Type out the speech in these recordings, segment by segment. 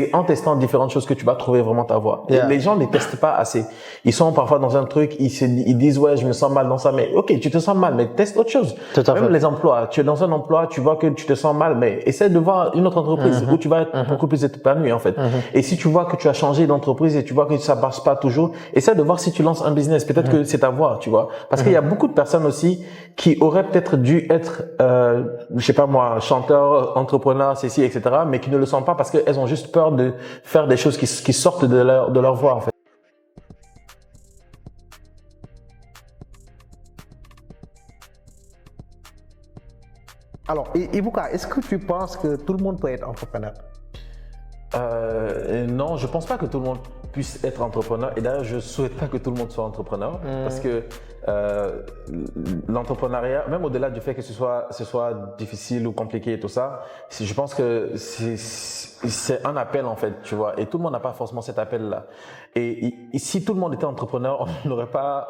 Et en testant différentes choses que tu vas trouver vraiment ta voie. Yeah. Et les gens ne testent pas assez. Ils sont parfois dans un truc, ils disent ouais, je me sens mal dans ça, mais ok, tu te sens mal, mais teste autre chose. Tout à Même fait. les emplois, tu es dans un emploi, tu vois que tu te sens mal, mais essaie de voir une autre entreprise où tu vas être beaucoup plus épanoui en fait. Et si tu vois que tu as changé d'entreprise et tu vois que ça marche pas toujours, essaie de voir si tu lances un business. Peut-être que c'est ta voie, tu vois. Parce qu'il y a beaucoup de personnes aussi qui auraient peut-être dû être, je sais pas moi, chanteur, entrepreneur, ceci, etc., mais qui ne le sont pas parce qu'elles ont juste peur de faire des choses qui sortent de leur voie, en fait. Alors, Ibuka, est-ce que tu penses que tout le monde peut être entrepreneur? Non, je pense pas que tout le monde puisse être entrepreneur. Et d'ailleurs, je souhaite pas que tout le monde soit entrepreneur parce que l'entrepreneuriat, même au-delà du fait que ce soit difficile ou compliqué et tout ça, je pense que c'est un appel en fait, tu vois. Et tout le monde n'a pas forcément cet appel-là. Et si tout le monde était entrepreneur, on n'aurait pas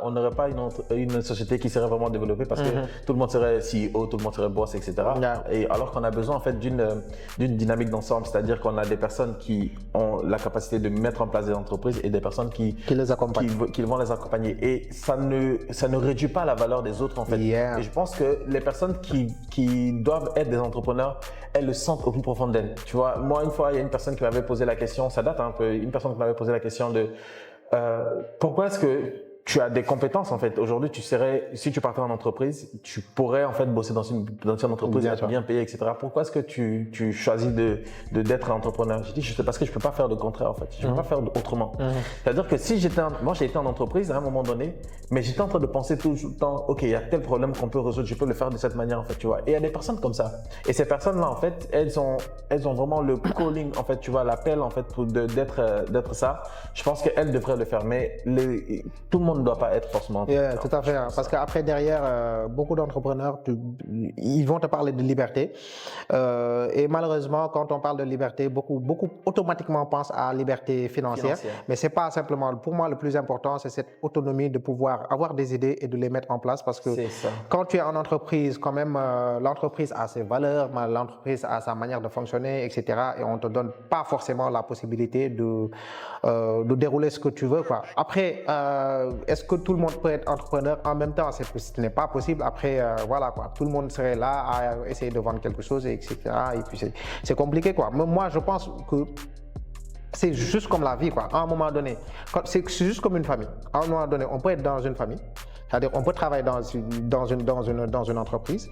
une société qui serait vraiment développée parce que tout le monde serait CEO, tout le monde serait boss, etc. Yeah. Et alors qu'on a besoin en fait d'une dynamique d'ensemble, c'est-à-dire qu'on a des personnes qui ont la capacité de mettre en place des entreprises et des personnes qui les accompagnent. qui vont les accompagner. Et ça ne réduit pas la valeur des autres en fait. Yeah. Et je pense que les personnes qui doivent être des entrepreneurs, elles le sentent au plus profond d'elles. Tu vois, moi une fois, il y a une personne qui m'avait posé la question, ça date un peu, une personne qui m'avait posé la question de pourquoi est-ce que tu as des compétences en fait. Aujourd'hui, si tu partais en entreprise, tu pourrais en fait bosser dans une entreprise, être bien payé, etc. Pourquoi est-ce que tu choisis d'être entrepreneur? Je dis, c'est parce que je peux pas faire de contraire en fait. Je peux pas faire autrement. C'est-à-dire que si moi j'ai été en entreprise à un moment donné, mais j'étais en train de penser tout le temps, ok, il y a tel problème qu'on peut résoudre, je peux le faire de cette manière en fait, tu vois. Et il y a des personnes comme ça. Et ces personnes-là en fait, elles ont vraiment le calling en fait, tu vois, l'appel en fait d'être ça. Je pense qu'elles devraient le faire, mais tout le monde ne doit pas être forcément. Yeah, tout à fait. Parce qu'après, derrière, beaucoup d'entrepreneurs, ils vont te parler de liberté. Et malheureusement, quand on parle de liberté, beaucoup automatiquement pensent à liberté financière. Mais c'est pas simplement. Pour moi, le plus important, c'est cette autonomie de pouvoir avoir des idées et de les mettre en place. Parce que quand tu es en entreprise, quand même, l'entreprise a ses valeurs, l'entreprise a sa manière de fonctionner, etc. Et on te donne pas forcément la possibilité de dérouler ce que tu veux, quoi. Après, est-ce que tout le monde peut être entrepreneur en même temps? Ce n'est pas possible. Après, voilà, quoi. Tout le monde serait là à essayer de vendre quelque chose, etc. Et puis c'est compliqué, quoi. Mais moi, je pense que c'est juste comme la vie, quoi. À un moment donné, c'est juste comme une famille. À un moment donné, on peut être dans une famille. C'est-à-dire on peut travailler dans une entreprise.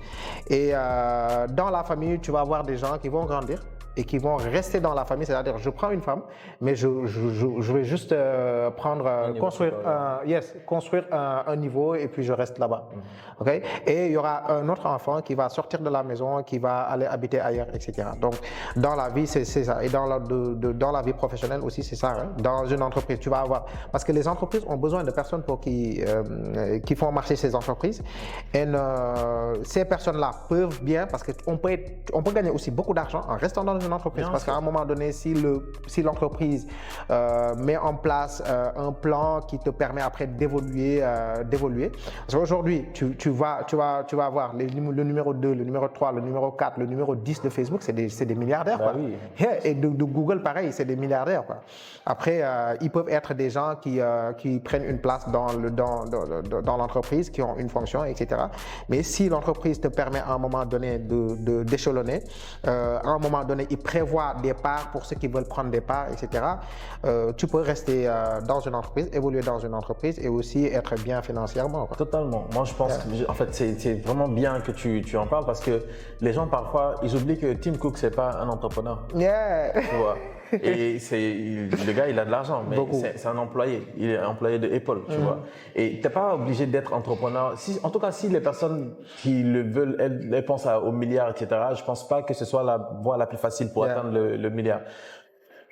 Et dans la famille, tu vas avoir des gens qui vont grandir et qui vont rester dans la famille. C'est-à-dire, je prends une femme, mais je vais juste construire un niveau et puis je reste là-bas. Okay? Et il y aura un autre enfant qui va sortir de la maison, qui va aller habiter ailleurs, etc. Donc, dans la vie, c'est ça. Et dans la vie professionnelle aussi, c'est ça. Hein? Dans une entreprise, tu vas avoir... Parce que les entreprises ont besoin de personnes qui font marcher ces entreprises. Et ces personnes-là peuvent bien, parce qu'on peut gagner aussi beaucoup d'argent en restant dans une entreprise. Bien parce qu'à un moment donné, si l'entreprise met en place un plan qui te permet après d'évoluer, parce qu'aujourd'hui, tu vas avoir le numéro 2, le numéro 3, le numéro 4, le numéro 10 de Facebook, c'est des milliardaires. Bah, quoi. Oui. Et de Google, pareil, c'est des milliardaires. Quoi. Après, ils peuvent être des gens qui prennent une place dans l'entreprise, qui ont une fonction, etc. Mais si l'entreprise te permet à un moment donné d'échelonner, à un moment donné, ils prévoient des parts pour ceux qui veulent prendre des parts, etc. Tu peux rester dans une entreprise, évoluer dans une entreprise et aussi être bien financièrement. Quoi. Totalement. Moi, je pense que, en fait, c'est vraiment bien que tu en parles parce que les gens, parfois, ils oublient que Tim Cook, c'est pas un entrepreneur. Yeah. Tu vois. Et le gars, il a de l'argent, mais c'est un employé. Il est employé de Apple, tu vois. Et t'es pas obligé d'être entrepreneur. En tout cas, si les personnes qui le veulent, elles pensent aux milliards, etc., je pense pas que ce soit la voie la plus facile pour atteindre le milliard.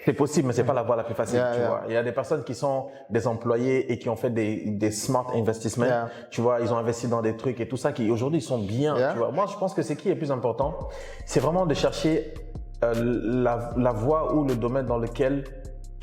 C'est possible, mais c'est pas la voie la plus facile, tu vois. Il y a des personnes qui sont des employés et qui ont fait des smart investments, tu vois. Ils ont investi dans des trucs et tout ça qui aujourd'hui sont bien, tu vois. Moi, je pense que ce qui est plus important, c'est vraiment de chercher la voie ou le domaine dans lequel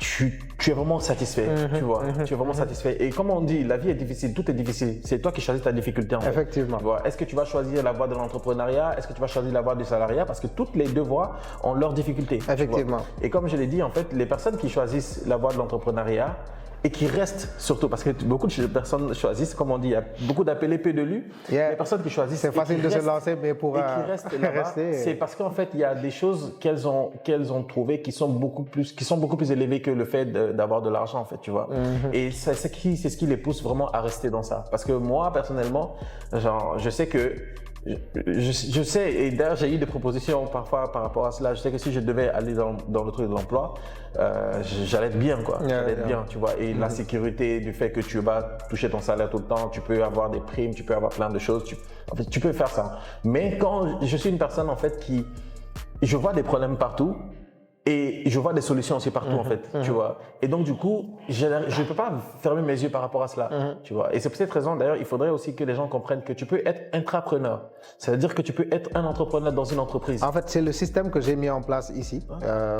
tu es vraiment satisfait, tu vois, tu es vraiment satisfait. Et comme on dit, la vie est difficile, tout est difficile. C'est toi qui choisis ta difficulté en fait. Effectivement. Tu vois, est-ce que tu vas choisir la voie de l'entrepreneuriat? Est-ce que tu vas choisir la voie du salariat? Parce que toutes les deux voies ont leurs difficultés. Effectivement. Et comme je l'ai dit, en fait, les personnes qui choisissent la voie de l'entrepreneuriat et qui restent surtout, parce que beaucoup de personnes choisissent, comme on dit, il y a beaucoup d'appelés, peu de lus. Les personnes qui choisissent. C'est facile de se lancer, mais pour qui restent rester. C'est parce qu'en fait, il y a des choses qu'elles ont trouvées qui sont beaucoup plus élevées que le fait d'avoir de l'argent, en fait, tu vois. Et c'est ce qui les pousse vraiment à rester dans ça. Parce que moi, personnellement, genre, je sais que je sais, et d'ailleurs j'ai eu des propositions parfois par rapport à cela. Je sais que si je devais aller dans le truc de l'emploi, j'allais être bien, quoi. J'allais être bien, tu vois. Et la sécurité du fait que tu vas toucher ton salaire tout le temps, tu peux avoir des primes, tu peux avoir plein de choses. En fait, tu peux faire ça. Mais quand je suis une personne en fait je vois des problèmes partout. Et je vois des solutions aussi partout en fait, tu vois. Et donc du coup, je ne peux pas fermer mes yeux par rapport à cela, tu vois. Et c'est pour cette raison d'ailleurs, il faudrait aussi que les gens comprennent que tu peux être intrapreneur. C'est-à-dire que tu peux être un entrepreneur dans une entreprise. En fait, c'est le système que j'ai mis en place ici.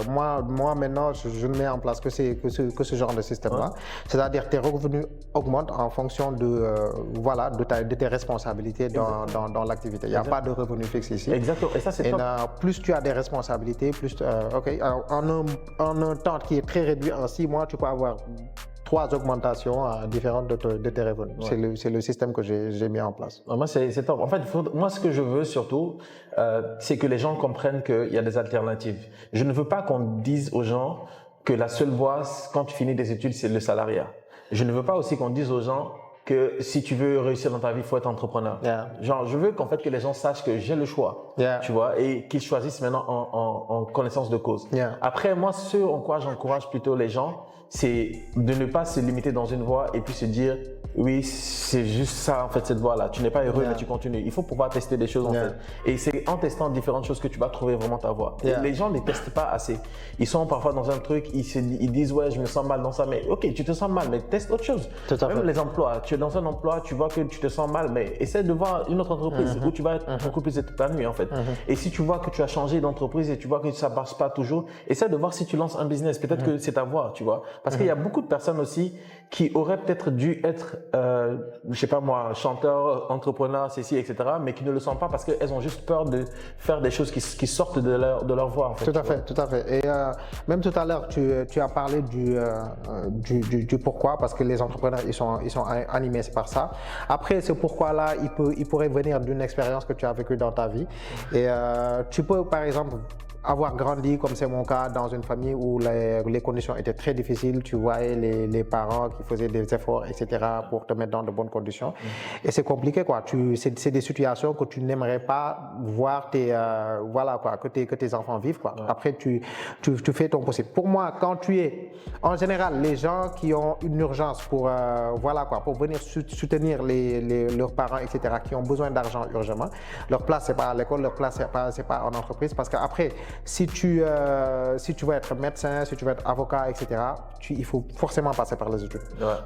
Moi maintenant, je ne mets en place que ce genre de système-là. C'est-à-dire que tes revenus augmentent en fonction de tes responsabilités dans l'activité. Il n'y a pas de revenus fixe ici. Exactement. Et ça c'est top. Plus tu as des responsabilités, plus en un temps qui est très réduit, en 6 mois, tu peux avoir 3 augmentations différentes de tes revenus. C'est le système que j'ai mis en place. Moi, c'est top. En fait, moi, ce que je veux surtout, c'est que les gens comprennent qu'il y a des alternatives. Je ne veux pas qu'on dise aux gens que la seule voie, quand tu finis des études, c'est le salariat. Je ne veux pas aussi qu'on dise aux gens que si tu veux réussir dans ta vie, il faut être entrepreneur. Genre, je veux qu'en fait que les gens sachent que j'ai le choix, tu vois, et qu'ils choisissent maintenant en connaissance de cause. Après, moi, ce en quoi j'encourage plutôt les gens, c'est de ne pas se limiter dans une voie et puis se dire oui, c'est juste ça en fait cette voie-là. Tu n'es pas heureux, mais tu continues. Il faut pouvoir tester des choses en fait. Et c'est en testant différentes choses que tu vas trouver vraiment ta voie. Et les gens ne testent pas assez. Ils sont parfois dans un truc, ils disent ouais, je me sens mal dans ça, mais ok, tu te sens mal, mais teste autre chose. Même les emplois. Tu es dans un emploi, tu vois que tu te sens mal, mais essaie de voir une autre entreprise où tu vas être beaucoup plus épanoui en fait. Et si tu vois que tu as changé d'entreprise et tu vois que ça ne marche pas toujours, essaie de voir si tu lances un business. Peut-être que c'est ta voie, tu vois. Parce qu'il y a beaucoup de personnes aussi qui auraient peut-être dû être, je sais pas moi, chanteurs, entrepreneurs, ceci, etc., mais qui ne le sont pas parce qu'elles ont juste peur de faire des choses qui sortent de leur voie. En fait, tout à fait. Et même tout à l'heure, tu as parlé du pourquoi, parce que les entrepreneurs, ils sont animés par ça. Après, ce pourquoi-là, il pourrait venir d'une expérience que tu as vécue dans ta vie. Et tu peux, par exemple, avoir grandi, comme c'est mon cas, dans une famille où les conditions étaient très difficiles, tu voyais les parents qui faisaient des efforts, etc., pour te mettre dans de bonnes conditions. Et c'est compliqué, quoi. C'est des situations que tu n'aimerais pas voir que tes enfants vivent, quoi. Après, tu fais ton possible. Pour moi, en général, les gens qui ont une urgence pour venir soutenir leurs parents, etc., qui ont besoin d'argent urgemment, leur place, c'est pas à l'école, leur place, c'est pas en entreprise, parce qu'après, si tu veux être médecin, si tu veux être avocat, etc., il faut forcément passer par les études.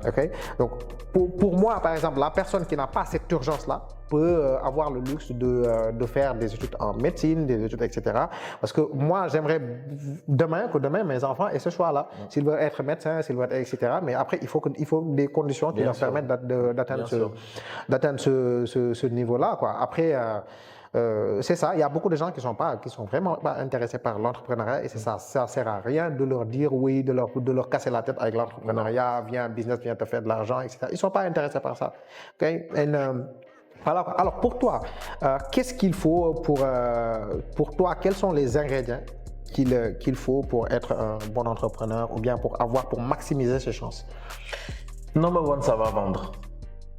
Okay? Donc, pour moi, par exemple, la personne qui n'a pas cette urgence-là peut avoir le luxe de faire des études en médecine, des études, etc. Parce que moi, j'aimerais que demain, mes enfants aient ce choix-là. S'ils veulent être médecins, s'ils veulent être, etc. Mais après, il faut des conditions qui leur permettent d'atteindre ce niveau-là, quoi. Après, c'est ça, il y a beaucoup de gens qui sont vraiment pas intéressés par l'entrepreneuriat et c'est ça sert à rien de leur dire oui, de leur casser la tête avec l'entrepreneuriat, viens business, viens te faire de l'argent, etc. Ils sont pas intéressés par ça. Okay? Alors pour toi, qu'est-ce qu'il faut pour toi, quels sont les ingrédients qu'il faut pour être un bon entrepreneur ou bien pour maximiser ses chances? Number one, ça va vendre.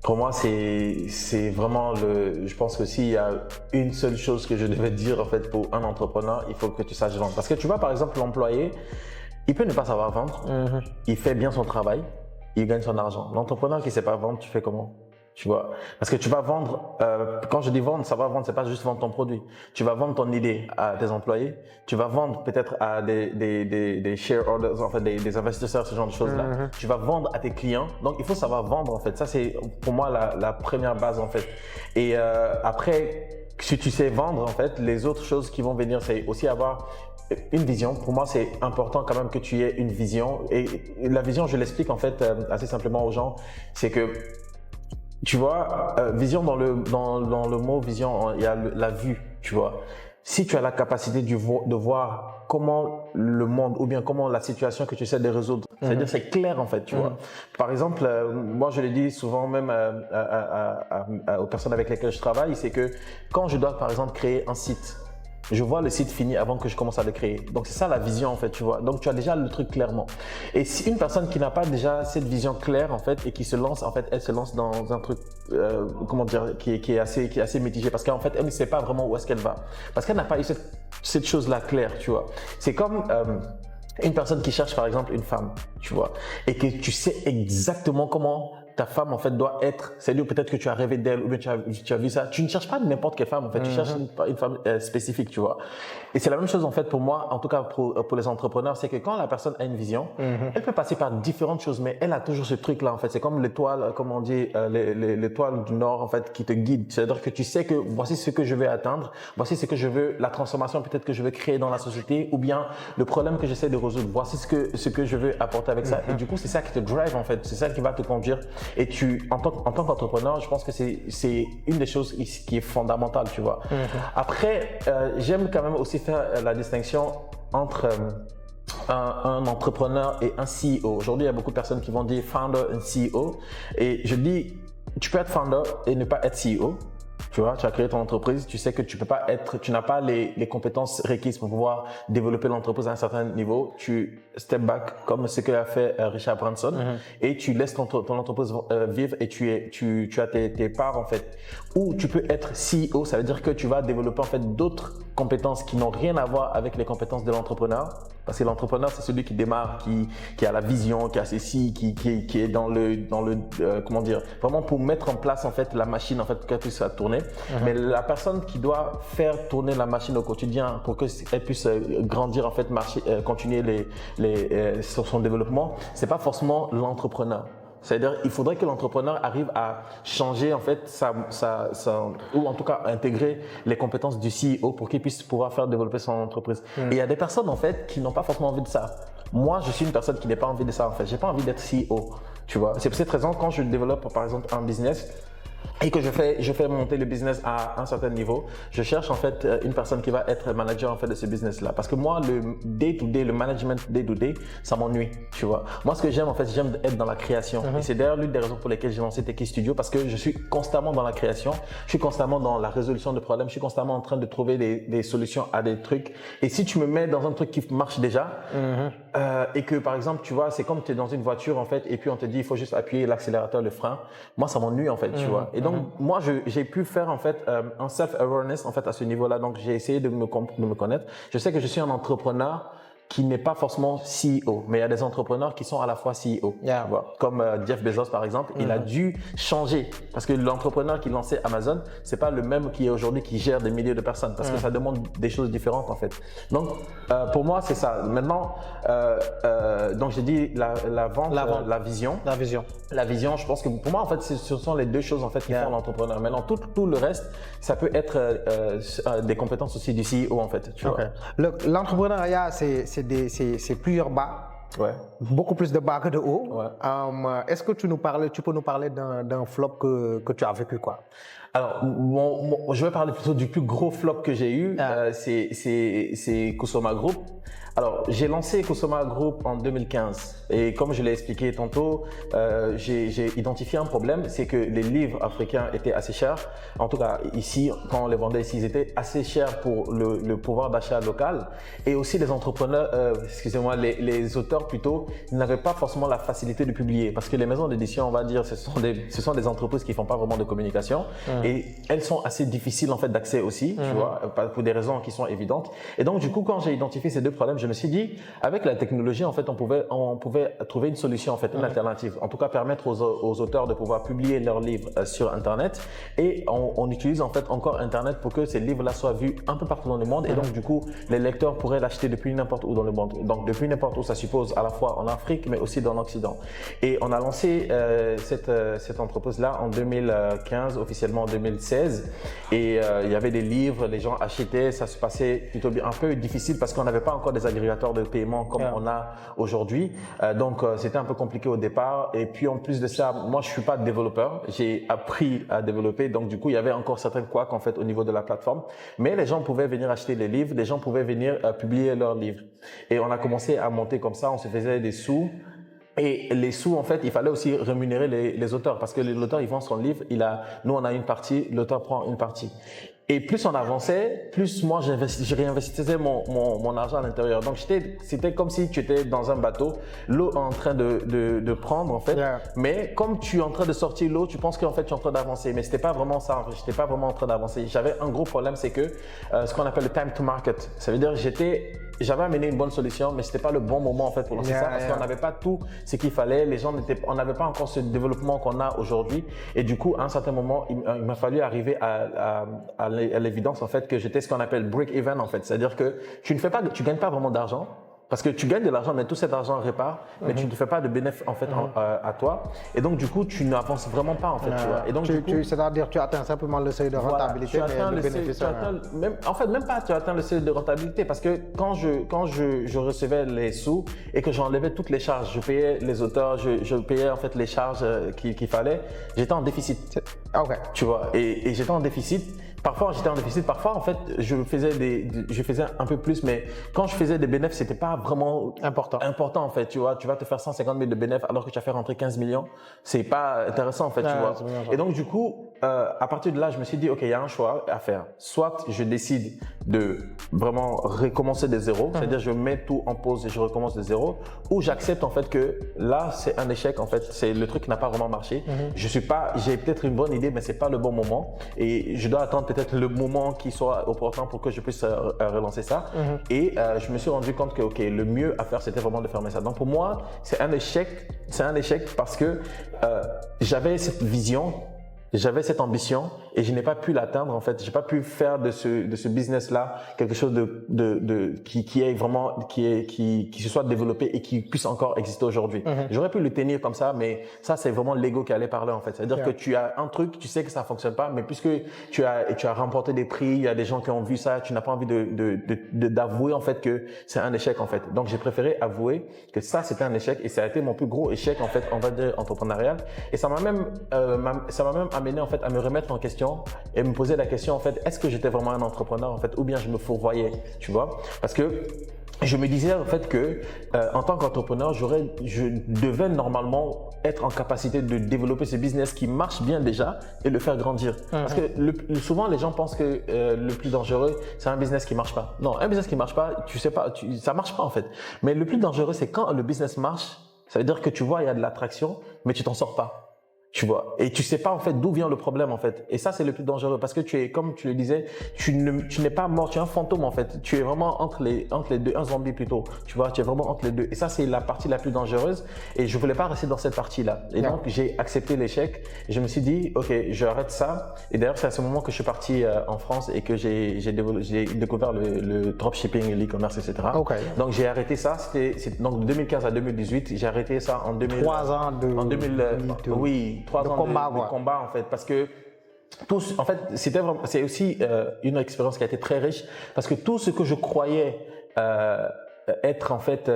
Pour moi, c'est vraiment je pense que s'il y a une seule chose que je devais dire en fait pour un entrepreneur, il faut que tu saches vendre. Parce que tu vois, par exemple, l'employé, il peut ne pas savoir vendre, il fait bien son travail, il gagne son argent. L'entrepreneur qui ne sait pas vendre, tu fais comment? Tu vois, parce que tu vas vendre, quand je dis vendre, savoir vendre, c'est pas juste vendre ton produit. Tu vas vendre ton idée à tes employés, tu vas vendre peut-être à des shareholders, en fait, des investisseurs, ce genre de choses-là. Tu vas vendre à tes clients. Donc, il faut savoir vendre, en fait. Ça, c'est pour moi la première base, en fait. Et après, si tu sais vendre, en fait, les autres choses qui vont venir, c'est aussi avoir une vision. Pour moi, c'est important quand même que tu aies une vision. Et la vision, je l'explique en fait assez simplement aux gens, c'est que tu vois, vision dans le mot vision, il y a la vue, tu vois. Si tu as la capacité de voir comment le monde ou bien comment la situation que tu essaies de résoudre, c'est-à-dire c'est clair en fait, tu vois. Par exemple, moi je le dis souvent même aux personnes avec lesquelles je travaille, c'est que quand je dois par exemple créer un site, je vois le site fini avant que je commence à le créer. Donc c'est ça la vision en fait, tu vois. Donc tu as déjà le truc clairement. Et si une personne qui n'a pas déjà cette vision claire en fait et qui se lance en fait, elle se lance dans un truc comment dire qui est assez mitigé parce qu'en fait elle ne sait pas vraiment où est-ce qu'elle va parce qu'elle n'a pas eu cette chose là claire, tu vois. C'est comme une personne qui cherche par exemple une femme, tu vois, et que tu sais exactement comment ta femme en fait doit être, c'est-à-dire peut-être que tu as rêvé d'elle ou bien tu as vu ça, tu ne cherches pas n'importe quelle femme en fait, tu cherches une femme spécifique, tu vois. Et c'est la même chose en fait pour moi, en tout cas pour les entrepreneurs, c'est que quand la personne a une vision, elle peut passer par différentes choses, mais elle a toujours ce truc là en fait, c'est comme l'étoile, comme on dit, l'étoile du Nord en fait qui te guide, c'est-à-dire que tu sais que voici ce que je vais atteindre, voici ce que je veux, la transformation peut-être que je veux créer dans la société ou bien le problème que j'essaie de résoudre, voici ce que je veux apporter avec ça. Et du coup c'est ça qui te drive en fait, c'est ça qui va te conduire. Et en tant qu'entrepreneur, je pense que c'est une des choses qui est fondamentale, tu vois. Après, j'aime quand même aussi faire la distinction entre un entrepreneur et un CEO. Aujourd'hui, il y a beaucoup de personnes qui vont dire founder et CEO. Et je dis, tu peux être founder et ne pas être CEO. Tu vois, tu as créé ton entreprise, tu sais que tu n'as pas les compétences requises pour pouvoir développer l'entreprise à un certain niveau. Tu step back comme ce que a fait Richard Branson et tu laisses ton entreprise vivre et tu as tes parts en fait. Ou tu peux être CEO, ça veut dire que tu vas développer en fait d'autres compétences qui n'ont rien à voir avec les compétences de l'entrepreneur. Parce que l'entrepreneur, c'est celui qui démarre, qui a la vision, qui a ceci, qui est dans le comment dire, vraiment pour mettre en place en fait la machine en fait qu'elle puisse tourner. Mais la personne qui doit faire tourner la machine au quotidien pour qu'elle puisse grandir en fait, continuer sur son développement, c'est pas forcément l'entrepreneur. C'est-à-dire, il faudrait que l'entrepreneur arrive à changer en fait ou en tout cas intégrer les compétences du CEO pour qu'il puisse pouvoir faire développer son entreprise. Et il y a des personnes en fait qui n'ont pas forcément envie de ça. Moi, je suis une personne qui n'a pas envie de ça en fait. J'ai pas envie d'être CEO, tu vois. C'est pour cette raison quand je développe par exemple un business et que je fais monter le business à un certain niveau, je cherche en fait une personne qui va être manager en fait de ce business là, parce que moi le day-to-day, le management day-to-day, ça m'ennuie, tu vois. Moi ce que j'aime en fait, j'aime être dans la création et c'est d'ailleurs l'une des raisons pour lesquelles j'ai lancé Techie Studio, parce que je suis constamment dans la création, je suis constamment dans la résolution de problèmes, je suis constamment en train de trouver des solutions à des trucs. Et si tu me mets dans un truc qui marche déjà et que par exemple tu vois, c'est comme tu es dans une voiture en fait et puis on te dit il faut juste appuyer l'accélérateur, le frein, moi ça m'ennuie en fait, tu vois. Et donc moi j'ai pu faire en fait un self-awareness en fait à ce niveau-là, donc j'ai essayé de me connaître. Je sais que je suis un entrepreneur qui n'est pas forcément CEO, mais il y a des entrepreneurs qui sont à la fois CEO. Tu vois. Comme Jeff Bezos par exemple, il a dû changer parce que l'entrepreneur qui lançait Amazon, c'est pas le même qui est aujourd'hui qui gère des milliers de personnes, parce que ça demande des choses différentes en fait. Donc pour moi c'est ça. Maintenant, donc j'ai dit la vente, la vision. La vision, je pense que pour moi en fait ce sont les deux choses en fait qui font l'entrepreneur. Maintenant tout le reste, ça peut être des compétences aussi du CEO en fait. Tu vois. L'entrepreneuriat c'est plusieurs bas. Ouais. Beaucoup plus de bas que de haut. Ouais. Est-ce que tu peux nous parler d'un flop que tu as vécu quoi? Alors, je vais parler plutôt du plus gros flop que j'ai eu. C'est Kusoma Group. Alors, j'ai lancé Kusoma Group en 2015 et comme je l'ai expliqué tantôt, j'ai identifié un problème, c'est que les livres africains étaient assez chers. En tout cas, ici, quand on les vendait ici, ils étaient assez chers pour le pouvoir d'achat local. Et aussi les entrepreneurs, les auteurs plutôt, ils n'avaient pas forcément la facilité de publier parce que les maisons d'édition, on va dire, ce sont des entreprises qui font pas vraiment de communication et elles sont assez difficiles en fait d'accès aussi, tu vois, pour des raisons qui sont évidentes. Et donc, du coup, quand j'ai identifié ces deux problèmes, je je me suis dit, avec la technologie, en fait, on pouvait trouver une solution, en fait, une alternative. En tout cas, permettre aux auteurs de pouvoir publier leurs livres sur Internet. Et on utilise, en fait, encore Internet pour que ces livres-là soient vus un peu partout dans le monde. Et donc, du coup, les lecteurs pourraient l'acheter depuis n'importe où dans le monde. Donc, depuis n'importe où, ça suppose à la fois en Afrique, mais aussi dans l'Occident. Et on a lancé cette entreprise-là en 2015, officiellement en 2016. Et il y avait des livres, les gens achetaient, ça se passait plutôt bien, un peu difficile parce qu'on n'avait pas encore des agrégateurs de paiement comme on a aujourd'hui. Donc, c'était un peu compliqué au départ. Et puis, en plus de ça, moi, je suis pas développeur. J'ai appris à développer. Donc, du coup, il y avait encore certains couacs, en fait, au niveau de la plateforme. Mais les gens pouvaient venir acheter les livres, les gens pouvaient venir publier leurs livres. Et on a commencé à monter comme ça, on se faisait des sous. Et les sous, en fait, il fallait aussi rémunérer les auteurs parce que l'auteur, il vend son livre, nous, on a une partie, l'auteur prend une partie. Et plus on avançait, plus moi, je réinvestissais mon argent à l'intérieur. Donc, c'était comme si tu étais dans un bateau, l'eau en train de prendre, en fait. Yeah. Mais comme tu es en train de sortir l'eau, tu penses qu'en fait, tu es en train d'avancer. Mais c'était pas vraiment ça, en fait. J'étais pas vraiment en train d'avancer. J'avais un gros problème, c'est que ce qu'on appelle le time to market. Ça veut dire j'avais amené une bonne solution, mais c'était pas le bon moment, en fait, pour lancer ça parce qu'on n'avait pas tout ce qu'il fallait. On n'avait pas encore ce développement qu'on a aujourd'hui. Et du coup, à un certain moment, il m'a fallu arriver à l'évidence, en fait, que j'étais ce qu'on appelle break-even, en fait. C'est-à-dire que tu gagnes pas vraiment d'argent. Parce que tu gagnes de l'argent, mais tout cet argent répare, mais tu ne fais pas de bénéfice en fait à toi. Et donc du coup, tu n'avances vraiment pas en fait. Tu vois. Et donc c'est-à-dire tu atteins simplement le seuil de rentabilité, voilà, mais le bénéfice. Même pas, tu atteins le seuil de rentabilité parce que quand je recevais les sous et que j'enlevais toutes les charges, je payais les auteurs, je payais en fait les charges qu'il fallait, j'étais en déficit. Ok. Tu vois. Et j'étais en déficit. Parfois, j'étais en déficit. Parfois, en fait, je faisais un peu plus, mais quand je faisais des bénéfices, c'était pas vraiment important, en fait. Tu vois, tu vas te faire 150 000 de bénéfices alors que tu as fait rentrer 15 millions. C'est pas intéressant, en fait, tu vois. Et donc, du coup, à partir de là, je me suis dit, OK, il y a un choix à faire. Soit je décide de vraiment recommencer de zéro, c'est-à-dire je mets tout en pause et je recommence de zéro, ou j'accepte, en fait, que là, c'est un échec, en fait. C'est le truc qui n'a pas vraiment marché. J'ai peut-être une bonne idée, mais c'est pas le bon moment. Et je dois attendre peut-être le moment qui soit opportun pour que je puisse relancer ça. Et je me suis rendu compte que le mieux à faire, c'était vraiment de fermer ça. Donc pour moi, c'est un échec parce que j'avais cette vision, j'avais cette ambition et je n'ai pas pu l'atteindre en fait. J'ai pas pu faire de ce business-là quelque chose qui est vraiment qui se soit développé et qui puisse encore exister aujourd'hui. J'aurais pu le tenir comme ça, mais ça c'est vraiment l'ego qui allait parler en fait. C'est-à-dire que tu as un truc, tu sais que ça fonctionne pas, mais puisque tu as remporté des prix, il y a des gens qui ont vu ça, tu n'as pas envie d'avouer en fait que c'est un échec en fait. Donc j'ai préféré avouer que ça c'était un échec et ça a été mon plus gros échec en fait, on va dire entrepreneurial. Et ça m'a même amené en fait à me remettre en question et me poser la question en fait, est-ce que j'étais vraiment un entrepreneur en fait ou bien je me fourvoyais, tu vois? Parce que je me disais en fait que en tant qu'entrepreneur, je devais normalement être en capacité de développer ce business qui marche bien déjà et le faire grandir. Parce que souvent les gens pensent que le plus dangereux, c'est un business qui marche pas. Non, un business qui marche pas, tu sais pas, ça marche pas en fait. Mais le plus dangereux, c'est quand le business marche, ça veut dire que tu vois, il y a de l'attraction, mais tu t'en sors pas. Tu vois, et tu sais pas en fait d'où vient le problème en fait, et ça c'est le plus dangereux parce que tu es, comme tu le disais, tu n'es pas mort, tu es un fantôme en fait, tu es vraiment entre les deux, un zombie plutôt, tu vois, tu es vraiment entre les deux, et ça c'est la partie la plus dangereuse, et je voulais pas rester dans cette partie là, et donc j'ai accepté l'échec, et je me suis dit ok, j'arrête ça, et d'ailleurs c'est à ce moment que je suis parti en France et que j'ai découvert le dropshipping, l'e-commerce, etc. Donc j'ai arrêté ça, donc de 2015 à 2018, j'ai arrêté ça en 2000. 3 ans de oui. 3 ans de combat en fait, parce que en fait c'est aussi une expérience qui a été très riche parce que tout ce que je croyais être en fait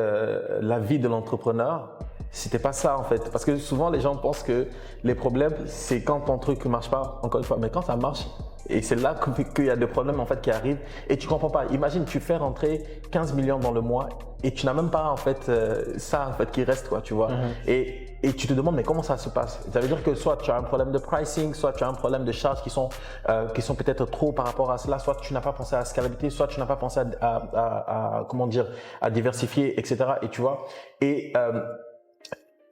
la vie de l'entrepreneur, c'était pas ça en fait, parce que souvent les gens pensent que les problèmes c'est quand ton truc marche pas, encore une fois, mais quand ça marche. Et c'est là qu'il y a des problèmes en fait qui arrivent et tu comprends pas. Imagine tu fais rentrer 15 millions dans le mois et tu n'as même pas en fait ça en fait qui reste quoi, tu vois. Et tu te demandes mais comment ça se passe? Ça veut dire que soit tu as un problème de pricing, soit tu as un problème de charges qui sont peut-être trop par rapport à cela, soit tu n'as pas pensé à la scalabilité, soit tu n'as pas pensé à comment dire, à diversifier, etc. Et tu vois. Et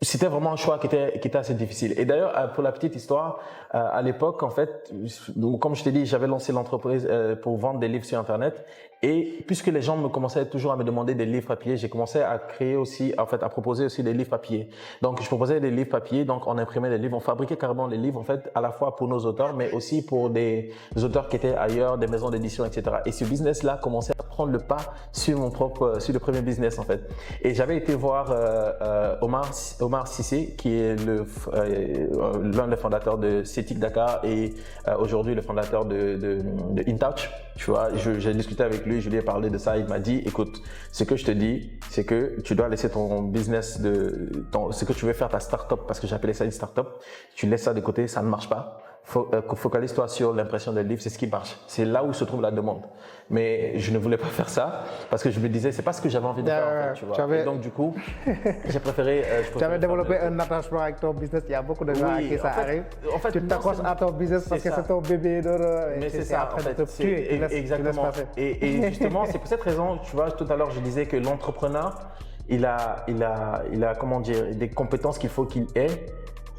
c'était vraiment un choix qui était assez difficile. Et d'ailleurs, pour la petite histoire, à l'époque, en fait, comme je t'ai dit, j'avais lancé l'entreprise pour vendre des livres sur Internet. Et puisque les gens me commençaient toujours à me demander des livres papier, j'ai commencé à créer aussi, en fait, à proposer aussi des livres papier. Donc, je proposais des livres papier, donc on imprimait des livres, on fabriquait carrément les livres, en fait, à la fois pour nos auteurs, mais aussi pour des auteurs qui étaient ailleurs, des maisons d'édition, etc. Et ce business-là commençait à prendre le pas sur sur le premier business, en fait. Et j'avais été voir Omar Cissé, qui est l'un des fondateurs de Cétique Dakar et aujourd'hui le fondateur de InTouch. Tu vois, j'ai discuté avec lui, je lui ai parlé de ça, il m'a dit, écoute, ce que je te dis, c'est que tu dois laisser ton business, ce que tu veux faire, ta start-up, parce que j'appelais ça une start-up, tu laisses ça de côté, ça ne marche pas. Focalise-toi sur l'impression des livres, c'est ce qui marche. C'est là où se trouve la demande. Mais je ne voulais pas faire ça parce que je me disais, c'est pas ce que j'avais envie de faire. En fait, tu vois. Et donc du coup, j'ai préféré. Tu avais développé un attachement avec ton business. Il y a beaucoup de gens à qui ça arrive. En fait, tu t'accroches à ton business parce que c'est ton bébé. Mais c'est ça. En fait, exactement. Et justement, c'est pour cette raison, tu vois, tout à l'heure, je disais que l'entrepreneur, il a comment dire, des compétences qu'il faut qu'il ait.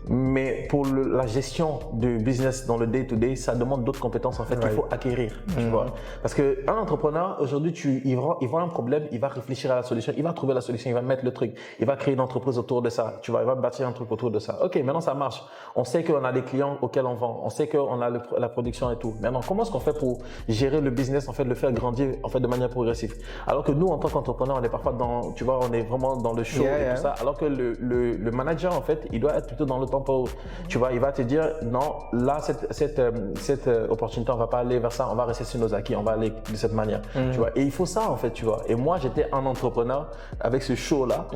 Mais pour la gestion du business dans le day-to-day, ça demande d'autres compétences en fait qu'il faut acquérir. Tu vois. Parce qu'un entrepreneur, aujourd'hui, il voit un problème, il va réfléchir à la solution, il va trouver la solution, il va mettre le truc, il va créer une entreprise autour de ça. Tu vois, il va bâtir un truc autour de ça. Ok, maintenant ça marche. On sait qu'on a des clients auxquels on vend, on sait qu'on a la production et tout. Maintenant, comment est-ce qu'on fait pour gérer le business, en fait, le faire grandir en fait de manière progressive? Alors que nous, en tant qu'entrepreneur, on est parfois tu vois, on est vraiment dans le show et tout ça. Alors que le manager, en fait, il doit être plutôt dans le tempo. Tu vois, il va te dire non, là cette opportunité, on va pas aller vers ça, on va rester sur nos acquis, on va aller de cette manière. Tu vois, et il faut ça en fait, tu vois. Et moi, j'étais un entrepreneur avec ce show là,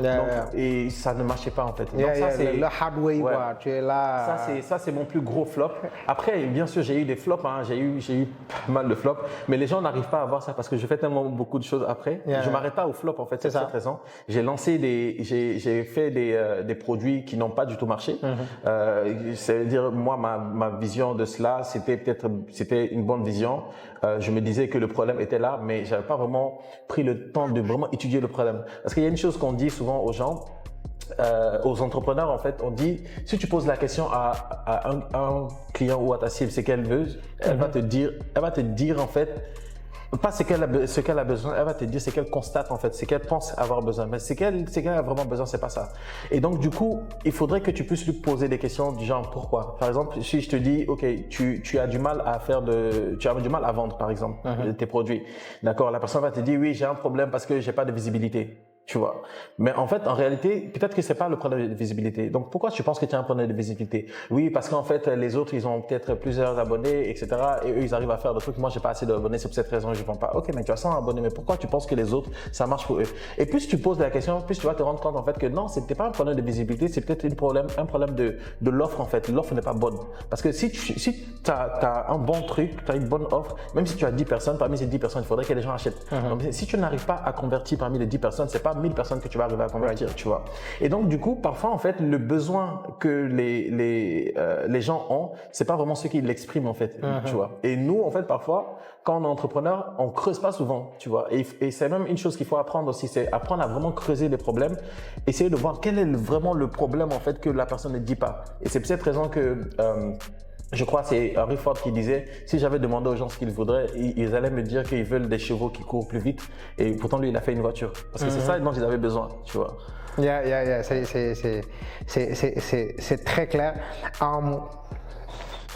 et ça ne marchait pas en fait. Donc ça c'est le hard way, quoi. Tu es là. Ça c'est mon plus gros flop. Après, bien sûr, j'ai eu des flops, hein. J'ai eu pas mal de flops, mais les gens n'arrivent pas à voir ça parce que je fais tellement beaucoup de choses après. Je m'arrête pas au flop en fait. C'est cette raison. J'ai lancé j'ai fait des produits qui n'ont pas du tout marché. C'est-à-dire, moi, ma vision de cela, c'était une bonne vision. Je me disais que le problème était là, mais j'avais pas vraiment pris le temps de vraiment étudier le problème. Parce qu'il y a une chose qu'on dit souvent aux gens, aux entrepreneurs, en fait, on dit, si tu poses la question à un client ou à ta cible, c'est qu'elle veut, elle va te dire, en fait, pas ce qu'elle a besoin, elle va te dire ce qu'elle constate en fait, ce qu'elle pense avoir besoin. Mais ce qu'elle a vraiment besoin, c'est pas ça. Et donc du coup, il faudrait que tu puisses lui poser des questions du genre pourquoi. Par exemple, si je te dis, ok, tu as du mal à vendre par exemple tes produits. D'accord, la personne va te dire oui, j'ai un problème parce que j'ai pas de visibilité. Tu vois. Mais en fait, en réalité, peut-être que c'est pas le problème de visibilité. Donc, pourquoi tu penses que tu as un problème de visibilité? Oui, parce qu'en fait, les autres, ils ont peut-être plusieurs abonnés, etc. Et eux, ils arrivent à faire des trucs. Moi, j'ai pas assez d'abonnés, c'est pour cette raison que je vends pas. Ok, mais tu as 100 abonnés, mais pourquoi tu penses que les autres, ça marche pour eux? Et plus tu poses la question, plus tu vas te rendre compte, en fait, que non, c'était pas un problème de visibilité, c'est peut-être un problème de l'offre, en fait. L'offre n'est pas bonne. Parce que si tu as un bon truc, tu as une bonne offre, même si tu as 10 personnes, parmi ces 10 personnes, il faudrait que les gens achètent. Donc, si tu n'arrives pas à convertir parmi les 10 personnes, c'est pas 1000 personnes que tu vas arriver à convertir, tu vois. Et donc, du coup, parfois, en fait, le besoin que les gens ont, c'est pas vraiment ce qu'ils l'expriment, en fait, tu vois. Et nous, en fait, parfois, quand on est entrepreneur, on creuse pas souvent, tu vois. Et c'est même une chose qu'il faut apprendre aussi, c'est apprendre à vraiment creuser les problèmes, essayer de voir quel est vraiment le problème, en fait, que la personne ne dit pas. Et c'est pour cette raison que, je crois c'est Henry Ford qui disait, si j'avais demandé aux gens ce qu'ils voudraient, ils allaient me dire qu'ils veulent des chevaux qui courent plus vite. Et pourtant, lui, il a fait une voiture. Parce que c'est ça dont ils avaient besoin, tu vois. C'est très clair.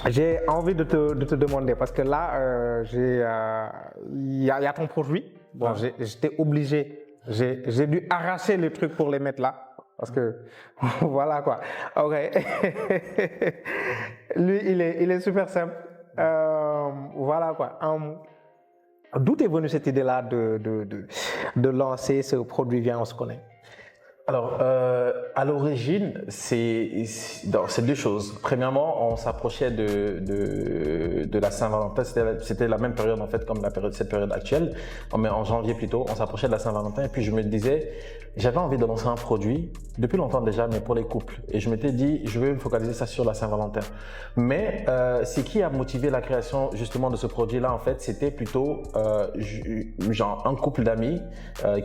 J'ai envie de te demander, parce que là, il y a ton produit. Bon, j'étais obligé, j'ai dû arracher les trucs pour les mettre là. Parce que, voilà quoi. Ok. Lui, il est super simple. Voilà quoi. D'où est venue cette idée-là de lancer ce produit Viens, on se connaît? Alors, à l'origine, c'est deux choses. Premièrement, on s'approchait de la Saint-Valentin. C'était la même période en fait comme cette période actuelle, mais en janvier plutôt. On s'approchait de la Saint-Valentin et puis je me disais, j'avais envie de lancer un produit depuis longtemps déjà, mais pour les couples. Et je m'étais dit, je vais me focaliser ça sur la Saint-Valentin. Mais ce qui a motivé la création justement de ce produit-là, en fait, c'était plutôt genre un couple d'amis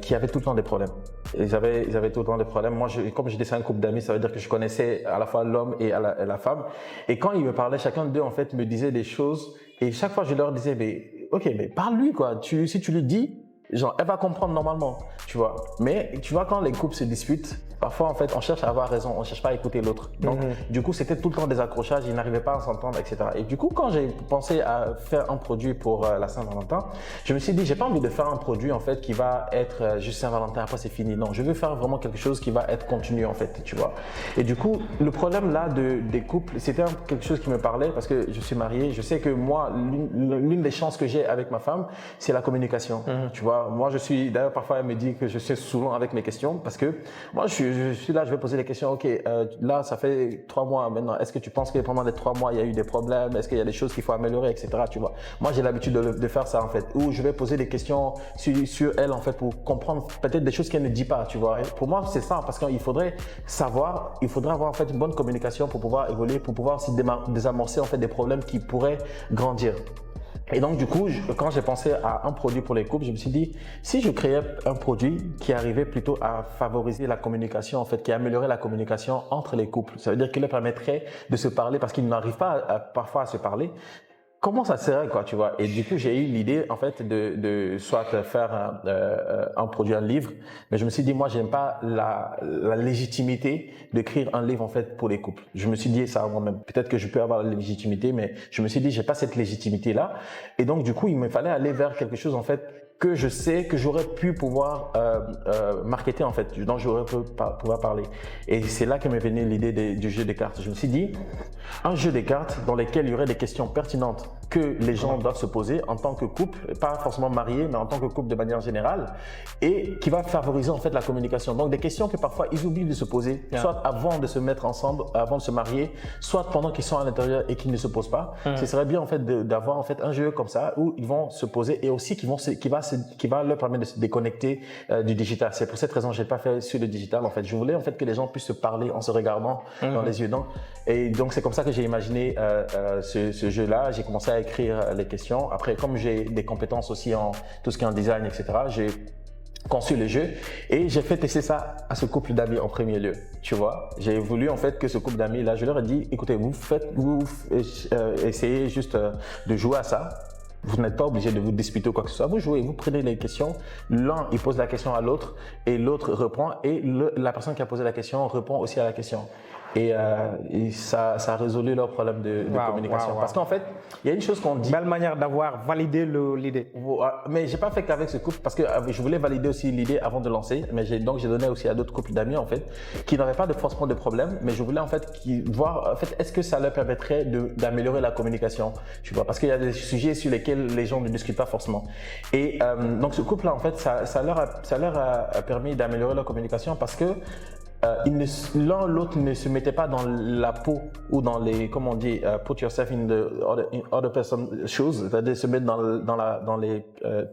qui avaient tout le temps des problèmes. Ils avaient tout le temps des problèmes. Moi, comme j'étais un couple d'amis, ça veut dire que je connaissais à la fois l'homme et la femme. Et quand ils me parlaient, chacun d'eux, en fait, me disait des choses. Et chaque fois, je leur disais, mais ok, mais parle-lui quoi. Si tu lui dis, genre, elle va comprendre normalement, tu vois. Mais tu vois, quand les couples se disputent, parfois, en fait, on cherche à avoir raison, on cherche pas à écouter l'autre. Donc, du coup, c'était tout le temps des accrochages, ils n'arrivaient pas à s'entendre, etc. Et du coup, quand j'ai pensé à faire un produit pour la Saint-Valentin, je me suis dit, j'ai pas envie de faire un produit, en fait, qui va être juste Saint-Valentin, après c'est fini. Non, je veux faire vraiment quelque chose qui va être continu, en fait, tu vois. Et du coup, le problème là des couples, c'était quelque chose qui me parlait parce que je suis marié. Je sais que moi, l'une des chances que j'ai avec ma femme, c'est la communication. Tu vois, moi, d'ailleurs, parfois, elle me dit que je suis souvent avec mes questions parce que moi, je suis là, je vais poser les questions. Ok, là, ça fait 3 mois maintenant. Est-ce que tu penses que pendant les 3 mois, il y a eu des problèmes? Est-ce qu'il y a des choses qu'il faut améliorer, etc. Tu vois. Moi, j'ai l'habitude de faire ça en fait. Ou je vais poser des questions sur elle en fait pour comprendre peut-être des choses qu'elle ne dit pas. Tu vois. Et pour moi, c'est ça parce qu'il faudrait savoir, il faudrait avoir en fait une bonne communication pour pouvoir évoluer, pour pouvoir aussi désamorcer en fait des problèmes qui pourraient grandir. Et donc, du coup, quand j'ai pensé à un produit pour les couples, je me suis dit, si je créais un produit qui arrivait plutôt à favoriser la communication, en fait, qui améliorait la communication entre les couples, ça veut dire qu'il leur permettrait de se parler parce qu'ils n'arrivent pas parfois à se parler. Comment ça serait, quoi, tu vois? Et du coup, j'ai eu l'idée, en fait, de soit faire un produit, un livre, mais je me suis dit, moi, j'aime pas la légitimité d'écrire un livre, en fait, pour les couples. Je me suis dit ça à moi-même. Peut-être que je peux avoir la légitimité, mais je me suis dit, j'ai pas cette légitimité-là. Et donc, du coup, il me fallait aller vers quelque chose, en fait, que je sais que j'aurais pu pouvoir marketer en fait, dont j'aurais pu pouvoir parler. Et c'est là que m'est venue l'idée du jeu des cartes. Je me suis dit, un jeu des cartes dans lequel il y aurait des questions pertinentes que les gens doivent se poser en tant que couple, pas forcément mariés, mais en tant que couple de manière générale, et qui va favoriser en fait la communication. Donc des questions que parfois ils oublient de se poser, soit avant de se mettre ensemble, avant de se marier, soit pendant qu'ils sont à l'intérieur et qu'ils ne se posent pas. Ce serait bien en fait d'avoir en fait un jeu comme ça où ils vont se poser et aussi qui va leur permettre de se déconnecter du digital. C'est pour cette raison que j'ai pas fait sur le digital en fait. Je voulais en fait que les gens puissent se parler en se regardant dans les yeux. Et donc c'est comme ça que j'ai imaginé ce jeu-là. J'ai commencé à écrire les questions. Après, comme j'ai des compétences aussi en tout ce qui est en design, etc., j'ai conçu le jeu et j'ai fait tester ça à ce couple d'amis en premier lieu, tu vois. J'ai voulu en fait que ce couple d'amis là, je leur ai dit, écoutez, vous essayez juste de jouer à ça. Vous n'êtes pas obligé de vous disputer ou quoi que ce soit. Vous jouez, vous prenez les questions. L'un, il pose la question à l'autre et l'autre reprend et la personne qui a posé la question répond aussi à la question. Et ça a résolu leur problème de communication. Parce qu'en fait, il y a une chose qu'on dit. Belle manière d'avoir validé l'idée. Mais j'ai pas fait qu'avec ce couple parce que je voulais valider aussi l'idée avant de lancer. Mais donc j'ai donné aussi à d'autres couples d'amis en fait qui n'avaient pas forcément de problème. Mais je voulais en fait voir en fait est-ce que ça leur permettrait d'améliorer la communication. Tu vois, parce qu'il y a des sujets sur lesquels les gens ne discutent pas forcément. Et donc ce couple là en fait ça leur a permis d'améliorer leur communication parce que l'un l'autre ne se mettait pas dans la peau ou dans les, comment on dit, put yourself in the other person's shoes, c'est-à-dire se mettre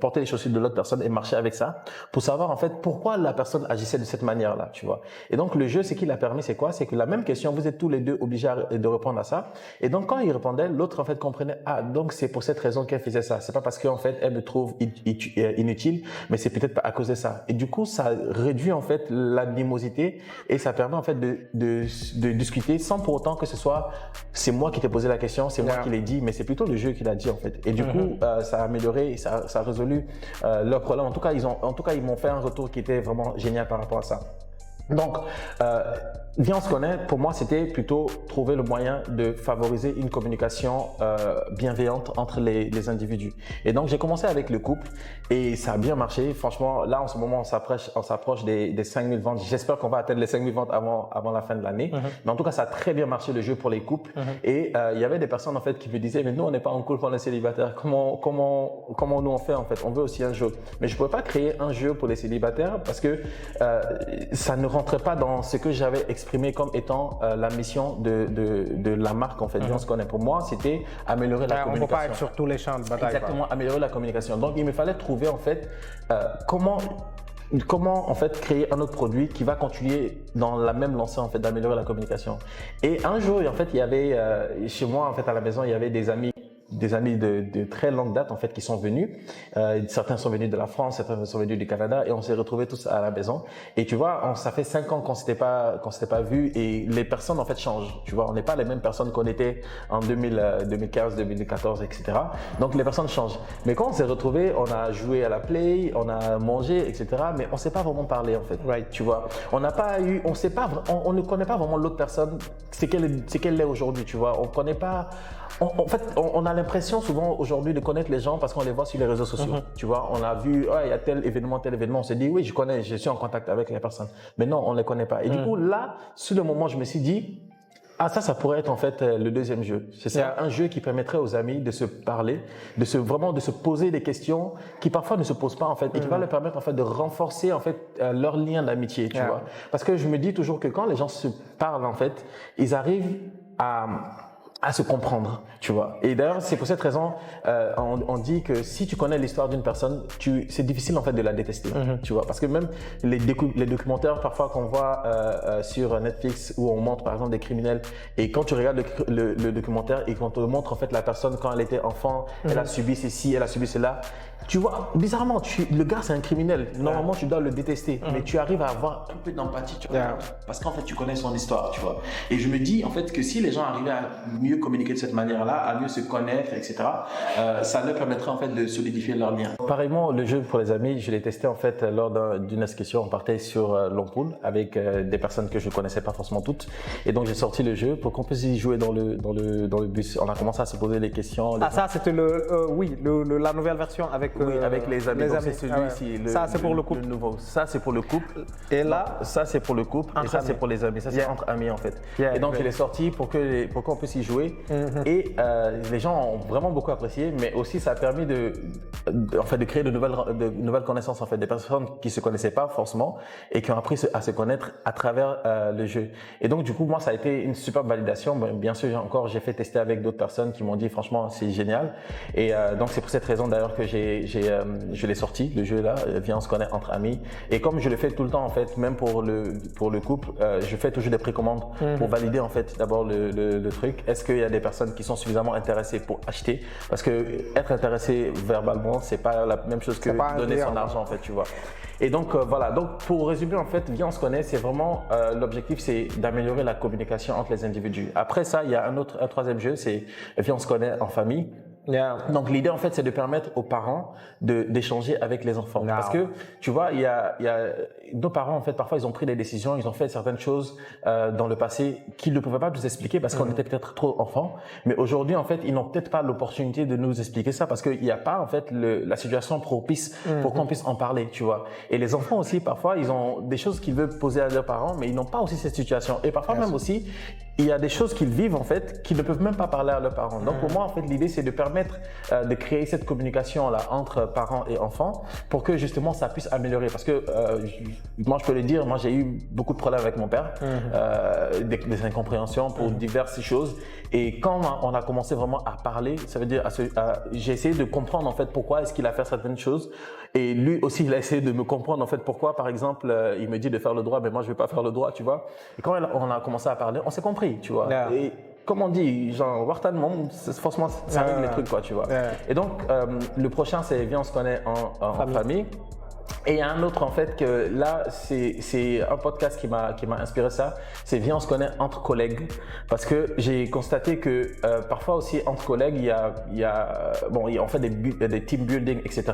porter les chaussures de l'autre personne et marcher avec ça pour savoir en fait pourquoi la personne agissait de cette manière-là, tu vois. Et donc le jeu, ce qu'il a permis, c'est quoi? C'est que la même question, vous êtes tous les deux obligés de répondre à ça. Et donc quand il répondait, l'autre en fait comprenait, ah donc c'est pour cette raison qu'elle faisait ça. C'est pas parce qu'en fait elle me trouve inutile, mais c'est peut-être à cause de ça. Et du coup, ça réduit en fait l'animosité. Et ça permet en fait de discuter sans pour autant que ce soit c'est moi qui t'ai posé la question, c'est moi qui l'ai dit, mais c'est plutôt le jeu qui l'a dit en fait. Et du coup, ça a amélioré, ça a résolu leur problème. En tout cas, ils m'ont fait un retour qui était vraiment génial par rapport à ça. Donc, Viens on se connaît, pour moi, c'était plutôt trouver le moyen de favoriser une communication bienveillante entre les individus. Et donc, j'ai commencé avec le couple et ça a bien marché. Franchement, là, en ce moment, on s'approche des 5000 ventes. J'espère qu'on va atteindre les 5000 ventes avant la fin de l'année. Mais en tout cas, ça a très bien marché le jeu pour les couples. Et il y avait des personnes en fait qui me disaient, mais nous, on n'est pas en couple, on est célibataire. Comment nous on fait en fait? On veut aussi un jeu. Mais je ne pouvais pas créer un jeu pour les célibataires parce que ça ne rentrait pas dans ce que j'avais exprimé comme étant la mission de la marque en fait. Viens on se connaît. Pour moi, c'était améliorer la communication. On ne peut pas être sur tous les champs de bataille. Exactement, améliorer la communication. Donc, il me fallait trouver en fait comment en fait créer un autre produit qui va continuer dans la même lancée en fait d'améliorer la communication. Et un jour, en fait, il y avait chez moi en fait à la maison, il y avait des amis des amis de très longue date en fait qui sont venus. Certains sont venus de la France, certains sont venus du Canada et on s'est retrouvés tous à la maison. Et tu vois, ça fait 5 ans qu'on s'était pas vu et les personnes en fait changent. Tu vois, on n'est pas les mêmes personnes qu'on était en 2015, 2014, etc. Donc les personnes changent. Mais quand on s'est retrouvés, on a joué à la play, on a mangé, etc. Mais on s'est pas vraiment parlé en fait. Right. Tu vois, on ne connaît pas vraiment l'autre personne, c'est qu'elle est aujourd'hui. Tu vois, on connaît pas. En fait, on a l'impression souvent aujourd'hui de connaître les gens parce qu'on les voit sur les réseaux sociaux. Tu vois, on a vu, il y a tel événement, on s'est dit, oui, je connais, je suis en contact avec les personnes. Mais non, on ne les connaît pas. Et du coup, là, sur le moment, je me suis dit, ça pourrait être en fait le deuxième jeu. C'est un jeu qui permettrait aux amis de se parler, de se poser des questions qui parfois ne se posent pas en fait et qui va leur permettre en fait de renforcer en fait leur lien d'amitié, tu vois. Parce que je me dis toujours que quand les gens se parlent en fait, ils arrivent à se comprendre, tu vois. Et d'ailleurs, c'est pour cette raison, on dit que si tu connais l'histoire d'une personne, c'est difficile en fait de la détester, tu vois. Parce que même les documentaires parfois qu'on voit sur Netflix où on montre par exemple des criminels et quand tu regardes le documentaire et qu'on te montre en fait la personne quand elle était enfant, elle a subi ceci, elle a subi cela. Tu vois, bizarrement, le gars c'est un criminel. Normalement, tu dois le détester, mais tu arrives à avoir un peu d'empathie, tu vois, parce qu'en fait, tu connais son histoire, tu vois. Et je me dis en fait que si les gens arrivaient à mieux communiquer de cette manière-là, à mieux se connaître, etc., ça leur permettrait en fait de solidifier leur lien. Pareillement, le jeu pour les amis, je l'ai testé en fait lors d'une discussion. On partait sur l'ampoule avec des personnes que je connaissais pas forcément toutes, et donc j'ai sorti le jeu pour qu'on puisse y jouer dans le bus. On a commencé à se poser des questions. Ça c'était la nouvelle version avec. Oui, avec les amis. Donc c'est celui-ci. Ça c'est pour le couple. Le nouveau. Ça c'est pour le couple. Et là, ça c'est pour le couple. Et ça c'est pour les amis. Ça c'est entre amis en fait. Et donc je l'ai sorti pour qu'on puisse y jouer. Et les gens ont vraiment beaucoup apprécié, mais aussi ça a permis de créer de nouvelles connaissances en fait, des personnes qui se connaissaient pas forcément et qui ont appris à se connaître à travers le jeu. Et donc du coup moi ça a été une super validation. Bien sûr j'ai fait tester avec d'autres personnes qui m'ont dit franchement c'est génial. Et donc c'est pour cette raison d'ailleurs que je l'ai sorti, le jeu là, Viens on se connaît entre amis. Et comme je le fais tout le temps en fait, même pour le couple, je fais toujours des précommandes pour valider en fait d'abord le truc. Est-ce qu'il y a des personnes qui sont suffisamment intéressées pour acheter? Parce que être intéressé verbalement, c'est pas la même chose que donner son argent en fait, tu vois. Et donc voilà, donc pour résumer en fait, Viens on se connaît, c'est vraiment l'objectif, c'est d'améliorer la communication entre les individus. Après ça, il y a un troisième jeu, c'est Viens on se connaît en famille. Donc l'idée en fait c'est de permettre aux parents d'échanger avec les enfants parce que tu vois il y a nos parents en fait parfois ils ont pris des décisions, ils ont fait certaines choses dans le passé qu'ils ne pouvaient pas nous expliquer parce qu'on était peut-être trop enfants, mais aujourd'hui en fait ils n'ont peut-être pas l'opportunité de nous expliquer ça parce qu'il n'y a pas en fait la situation propice pour qu'on puisse en parler, tu vois. Et les enfants aussi parfois ils ont des choses qu'ils veulent poser à leurs parents mais ils n'ont pas aussi cette situation et parfois même aussi il y a des choses qu'ils vivent en fait qu'ils ne peuvent même pas parler à leurs parents. Donc pour moi en fait l'idée c'est de permettre de créer cette communication là entre parents et enfants pour que justement ça puisse améliorer parce que moi je peux le dire, moi j'ai eu beaucoup de problèmes avec mon père, des incompréhensions pour diverses choses et quand on a commencé vraiment à parler, ça veut dire j'ai essayé de comprendre en fait pourquoi est-ce qu'il a fait certaines choses et lui aussi il a essayé de me comprendre en fait pourquoi par exemple il me dit de faire le droit mais moi je vais pas faire le droit, tu vois. Et quand on a commencé à parler, on s'est compris, tu vois. Et comme on dit, genre, Wartan Mom, forcément, ça règle les trucs, quoi, tu vois. Et donc, le prochain, c'est Viens, on se connaît en famille. Et il y a un autre en fait que là c'est un podcast qui m'a inspiré ça, c'est Viens on se connaît entre collègues parce que j'ai constaté que parfois aussi entre collègues on fait des team building etc,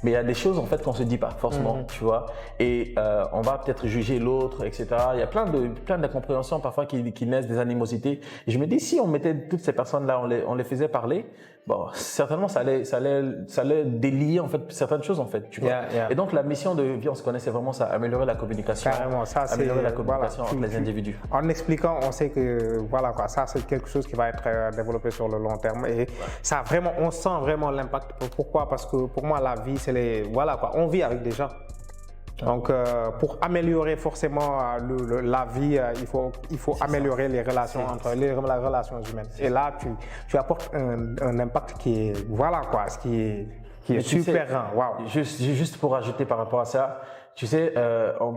mais il y a des choses en fait qu'on se dit pas forcément, tu vois, et on va peut-être juger l'autre etc. Il y a plein d'incompréhensions parfois qui naissent des animosités et je me dis si on mettait toutes ces personnes là, on les faisait parler, bon certainement ça allait délier en fait certaines choses en fait, tu vois. Et donc la mission de Viens on se connaît, c'est vraiment ça, améliorer la communication. Carrément, ça c'est améliorer la communication entre les individus. En expliquant, on sait que voilà quoi, ça c'est quelque chose qui va être développé sur le long terme et ça vraiment, on sent vraiment l'impact. Pourquoi? Parce que pour moi la vie c'est voilà quoi, on vit avec des gens. Donc, pour améliorer forcément la vie, il faut améliorer les relations entre les relations humaines. Et là, tu apportes un impact qui est, voilà quoi, qui est super grand. Wow. Juste pour ajouter par rapport à ça, Tu sais,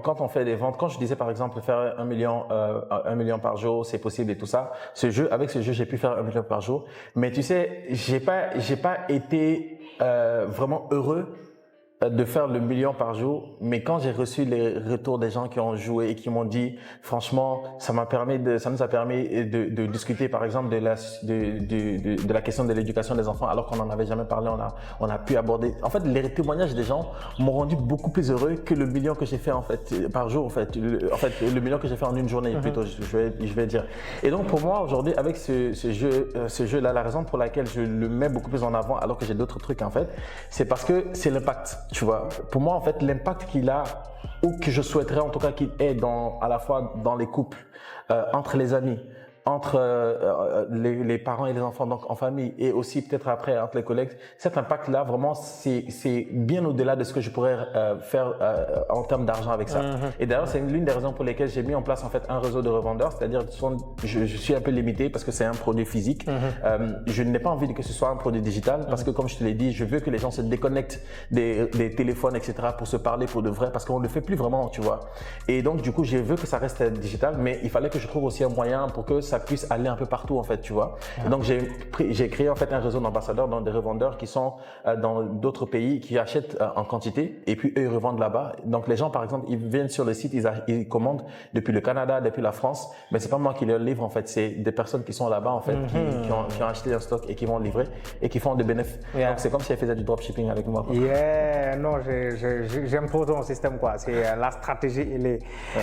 quand on fait des ventes, quand je disais par exemple faire 1 million par jour, c'est possible et tout ça. Avec ce jeu, j'ai pu faire 1 million par jour. Mais tu sais, j'ai pas été vraiment heureux de faire le million par jour, mais quand j'ai reçu les retours des gens qui ont joué et qui m'ont dit, franchement, ça nous a permis de discuter, par exemple, de la question de l'éducation des enfants, alors qu'on n'en avait jamais parlé, on a pu aborder. En fait, les témoignages des gens m'ont rendu beaucoup plus heureux que le million que j'ai fait, en fait, par jour, en fait, le million que j'ai fait en une journée, plutôt, je vais dire. Et donc, pour moi, aujourd'hui, avec ce jeu-là, la raison pour laquelle je le mets beaucoup plus en avant, alors que j'ai d'autres trucs, en fait, c'est parce que c'est l'impact. Tu vois, pour moi, en fait, l'impact qu'il a, ou que je souhaiterais en tout cas qu'il ait à la fois dans les couples, entre les amis, entre les parents et les enfants, donc en famille, et aussi peut-être après entre les collègues, cet impact-là, vraiment, c'est bien au-delà de ce que je pourrais faire en termes d'argent avec ça. Et d'ailleurs, c'est l'une des raisons pour lesquelles j'ai mis en place en fait un réseau de revendeurs, c'est-à-dire je suis un peu limité parce que c'est un produit physique. Je n'ai pas envie que ce soit un produit digital parce que, comme je te l'ai dit, je veux que les gens se déconnectent des téléphones, etc. pour se parler pour de vrai, parce qu'on ne le fait plus vraiment, tu vois. Et donc, du coup, je veux que ça reste digital, mais il fallait que je trouve aussi un moyen pour que ça puisse aller un peu partout, en fait, tu vois. Et donc, j'ai créé en fait un réseau d'ambassadeurs, dans des revendeurs qui sont dans d'autres pays, qui achètent en quantité, et puis eux, ils revendent là-bas. Donc, les gens, par exemple, ils viennent sur le site, ils commandent depuis le Canada, depuis la France, mais c'est pas moi qui leur livre, en fait, c'est des personnes qui sont là-bas, en fait, qui ont acheté un stock et qui vont livrer et qui font des bénéfices. Donc, c'est comme si elles faisaient du dropshipping avec moi, quoi. Non, j'aime trop ton système, quoi. C'est la stratégie,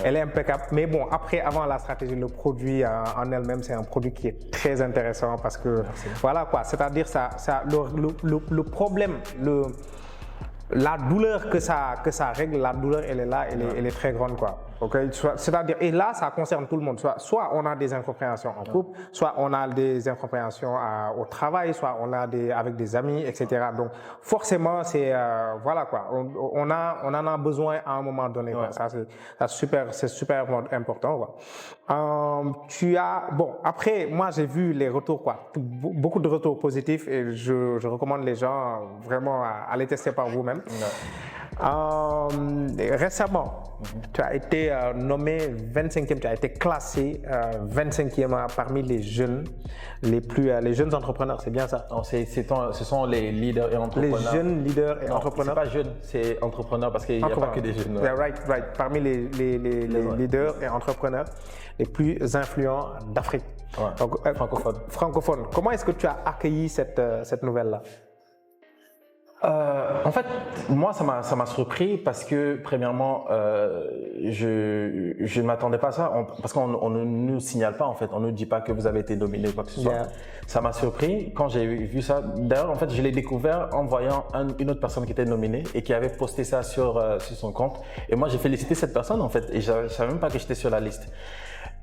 elle est impeccable. Mais bon, après, avant la stratégie, le produit en elle-même, c'est un produit qui est très intéressant parce que, voilà, quoi. C'est-à-dire, le problème, la douleur que ça règle, la douleur, elle est là, elle est très grande, quoi. Okay? C'est-à-dire, et là, ça concerne tout le monde. Soit on a des incompréhensions en couple, soit on a des incompréhensions au travail, soit on a avec des amis, etc. Donc, forcément, c'est voilà, quoi. On en a besoin à un moment donné. Quoi. Ça, c'est super important, quoi. Bon, après, moi, j'ai vu les retours, quoi. Beaucoup de retours positifs et je recommande les gens vraiment à les tester par vous-même. Récemment, tu as été nommé 25e, tu as été classé 25e parmi les jeunes les jeunes entrepreneurs, c'est bien ça? Non, ce sont les leaders et entrepreneurs. Les jeunes leaders et entrepreneurs. C'est pas jeunes, c'est entrepreneurs parce qu'il n'y a pas que des jeunes. Yeah, right. Parmi les leaders et entrepreneurs les plus influents d'Afrique. Ouais. Donc, francophone. Comment est-ce que tu as accueilli cette nouvelle-là? En fait, moi, ça m'a surpris parce que, premièrement, je ne m'attendais pas à ça, parce qu'on ne nous signale pas, en fait, on ne nous dit pas que vous avez été nominé ou quoi que ce soit. Ça m'a surpris quand j'ai vu ça. D'ailleurs, en fait, je l'ai découvert en voyant une autre personne qui était nominée et qui avait posté ça sur son compte. Et moi, j'ai félicité cette personne, en fait, et je savais même pas que j'étais sur la liste.